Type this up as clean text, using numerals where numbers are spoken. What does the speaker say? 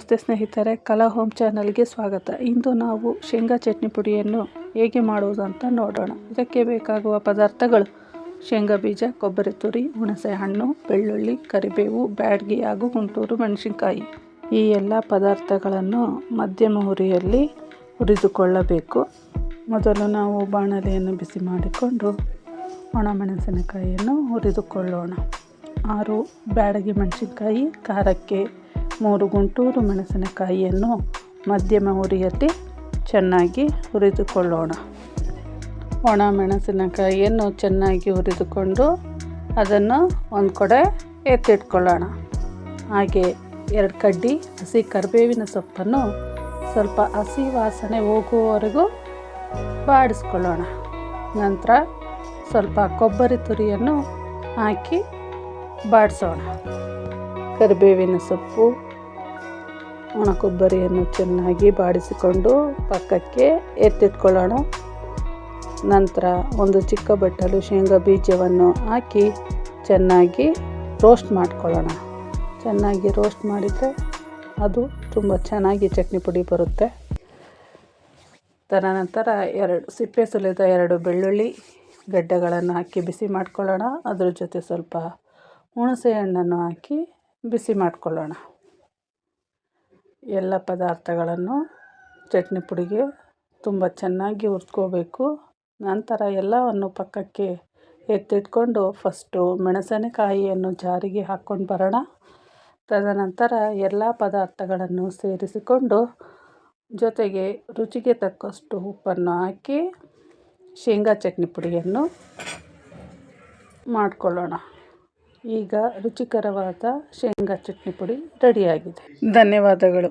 ನಮಸ್ತೆ ಸ್ನೇಹಿತರೆ, ಕಲಾ ಹೋಮ್ ಚಾನಲ್ಗೆ ಸ್ವಾಗತ. ಇಂದು ನಾವು ಶೇಂಗಾ ಚಟ್ನಿ ಪುಡಿಯನ್ನು ಹೇಗೆ ಮಾಡುವುದು ಅಂತ ನೋಡೋಣ. ಇದಕ್ಕೆ ಬೇಕಾಗುವ ಪದಾರ್ಥಗಳು: ಶೇಂಗಾ ಬೀಜ, ಕೊಬ್ಬರಿ ತುರಿ, ಹುಣಸೆ ಹಣ್ಣು, ಬೆಳ್ಳುಳ್ಳಿ, ಕರಿಬೇವು, ಬ್ಯಾಡಗಿ ಹಾಗೂ ಗುಂಟೂರು ಮೆಣಸಿನಕಾಯಿ. ಈ ಎಲ್ಲ ಪದಾರ್ಥಗಳನ್ನು ಮಧ್ಯಮ ಉರಿಯಲ್ಲಿ ಹುರಿದುಕೊಳ್ಳಬೇಕು. ಮೊದಲು ನಾವು ಬಾಣಲೆಯನ್ನು ಬಿಸಿ ಮಾಡಿಕೊಂಡು ಒಣಮೆಣಸಿನಕಾಯಿಯನ್ನು ಹುರಿದುಕೊಳ್ಳೋಣ. 6 ಬ್ಯಾಡಗಿ ಮೆಣಸಿನಕಾಯಿ, ಖಾರಕ್ಕೆ 3 ಗುಂಟೂರು ಮೆಣಸಿನಕಾಯಿಯನ್ನು ಮಧ್ಯಮ ಉರಿಯಲ್ಲಿ ಚೆನ್ನಾಗಿ ಹುರಿದುಕೊಳ್ಳೋಣ. ಒಣ ಮೆಣಸಿನಕಾಯಿಯನ್ನು ಚೆನ್ನಾಗಿ ಹುರಿದುಕೊಂಡು ಅದನ್ನು ಒಂದು ಕಡೆ ಎತ್ತಿಟ್ಕೊಳ್ಳೋಣ. ಹಾಗೆ 2 ಕಡ್ಡಿ ಹಸಿ ಕರಿಬೇವಿನ ಸೊಪ್ಪನ್ನು ಸ್ವಲ್ಪ ಹಸಿ ವಾಸನೆ ಹೋಗುವವರೆಗೂ ಬಾಡಿಸ್ಕೊಳ್ಳೋಣ. ನಂತರ ಸ್ವಲ್ಪ ಕೊಬ್ಬರಿ ತುರಿಯನ್ನು ಹಾಕಿ ಬಾಡಿಸೋಣ. ಕರಿಬೇವಿನ ಸೊಪ್ಪು, ಒಣ ಕೊಬ್ಬರಿಯನ್ನು ಚೆನ್ನಾಗಿ ಬಾಡಿಸಿಕೊಂಡು ಪಕ್ಕಕ್ಕೆ ಎತ್ತಿಟ್ಕೊಳ್ಳೋಣ. ನಂತರ ಒಂದು ಚಿಕ್ಕ ಬಟ್ಟಲು ಶೇಂಗಾ ಬೀಜವನ್ನು ಹಾಕಿ ಚೆನ್ನಾಗಿ ರೋಸ್ಟ್ ಮಾಡ್ಕೊಳ್ಳೋಣ. ಚೆನ್ನಾಗಿ ರೋಸ್ಟ್ ಮಾಡಿದರೆ ಅದು ತುಂಬ ಚೆನ್ನಾಗಿ ಚಟ್ನಿ ಪುಡಿ ಬರುತ್ತೆ. ತದನಂತರ 2 ಸಿಪ್ಪೆ ಸುಲಿದ 2 ಬೆಳ್ಳುಳ್ಳಿ ಗಡ್ಡೆಗಳನ್ನು ಹಾಕಿ ಬಿಸಿ ಮಾಡ್ಕೊಳ್ಳೋಣ. ಅದ್ರ ಜೊತೆ ಸ್ವಲ್ಪ ಹುಣಸೆ ಹಣ್ಣನ್ನು ಹಾಕಿ ಬಿಸಿ ಮಾಡ್ಕೊಳ್ಳೋಣ. ಎಲ್ಲ ಪದಾರ್ಥಗಳನ್ನು ಚಟ್ನಿ ಪುಡಿಗೆ ತುಂಬ ಚೆನ್ನಾಗಿ ಹುರ್ಕೋಬೇಕು. ನಂತರ ಎಲ್ಲವನ್ನು ಪಕ್ಕಕ್ಕೆ ಎತ್ತಿಟ್ಕೊಂಡು ಫಸ್ಟು ಮೆಣಸಿನಕಾಯಿಯನ್ನು ಜಾರಿಗೆ ಹಾಕ್ಕೊಂಡು ಬರೋಣ. ತದನಂತರ ಎಲ್ಲ ಪದಾರ್ಥಗಳನ್ನು ಸೇರಿಸಿಕೊಂಡು ಜೊತೆಗೆ ರುಚಿಗೆ ತಕ್ಕಷ್ಟು ಉಪ್ಪನ್ನು ಹಾಕಿ ಶೇಂಗಾ ಚಟ್ನಿ ಪುಡಿಯನ್ನು ಮಾಡಿಕೊಳ್ಳೋಣ. ಈಗ ರುಚಿಕರವಾದ ಶೇಂಗಾ ಚಟ್ನಿ ಪುಡಿ ರೆಡಿಯಾಗಿದೆ. ಧನ್ಯವಾದಗಳು.